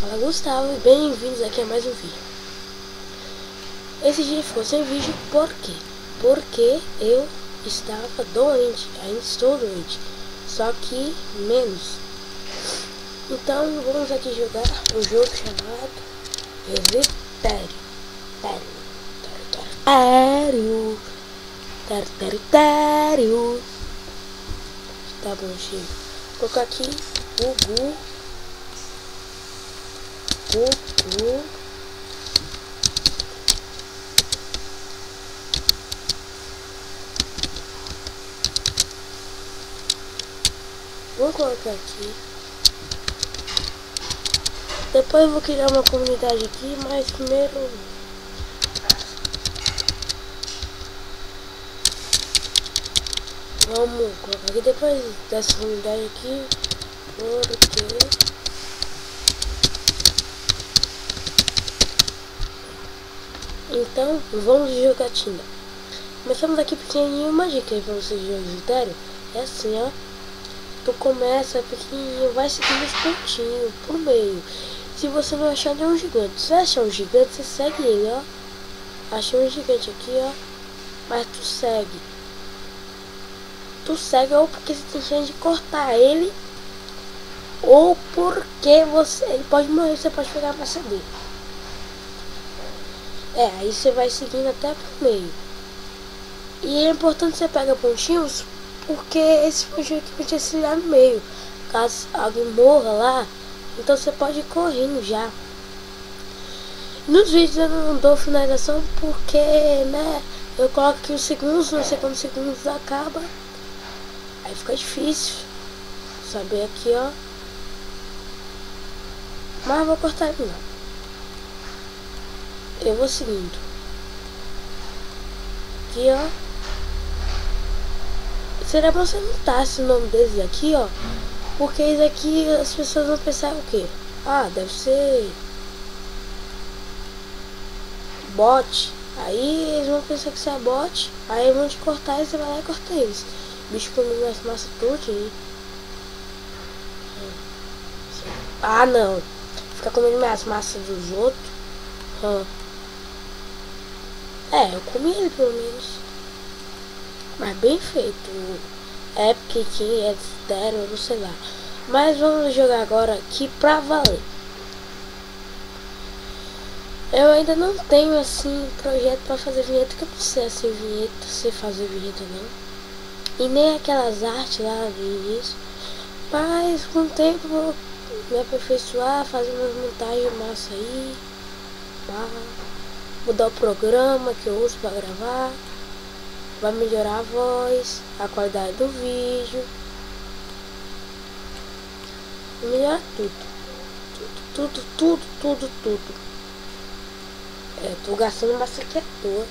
Fala Gustavo e bem-vindos aqui a mais um vídeo. Esse dia ficou sem vídeo por quê? Porque eu estava doente, ainda estou doente, só que menos. Então vamos aqui jogar um jogo chamado Resitério. Tério. Tá bom, chega. Vou colocar aqui Gugu. Vou colocar aqui. Depois eu vou criar uma comunidade aqui, mas primeiro vamos colocar aqui depois dessa comunidade aqui, porque então vamos de jogatina. Começamos aqui pequenininho. Uma dica aí pra vocês de jogo Resitério é assim, ó. Tu começa pequenininho, vai seguindo os pontinhos por meio. Se você não achar nenhum gigante, se achar um gigante, você segue ele, ó. Achei um gigante aqui, ó. Mas tu segue ou porque você tem chance de cortar ele, ou porque ele pode morrer, você pode pegar a massa dele. Aí você vai seguindo até pro meio. E é importante você pegar pontinhos, porque esse pontinho aqui vai te auxiliar no meio. Caso alguém morra lá, então você pode ir correndo já. Nos vídeos eu não dou finalização porque, né, eu coloco aqui os segundos, não sei quantos segundos acaba. Aí fica difícil saber aqui, ó. Mas eu vou cortar ele não. Eu vou seguindo. Aqui, ó. Será bom você notar esse nome deles aqui, ó. Porque isso aqui as pessoas vão pensar o quê? Ah, deve ser bot. Aí eles vão pensar que isso é bot. Aí vão te cortar e você vai lá e corta eles. O bicho comendo as massas tudinho. Ah, não. Fica comendo as massas dos outros. Eu comi ele pelo menos. Mas bem feito. Epic King, Resitério, eu não sei lá. Mas vamos jogar agora aqui pra valer. Eu ainda não tenho assim projeto pra fazer vinheta, que eu não sei assim vinheta, sei fazer vinheta não. E nem aquelas artes lá do início. Mas com o tempo vou me aperfeiçoar, fazer umas montagens massa aí. Mudar o programa que eu uso pra gravar. Vai melhorar a voz, a qualidade do vídeo. Vai melhorar tudo. Tudo. Tô gastando massa aqui à toa.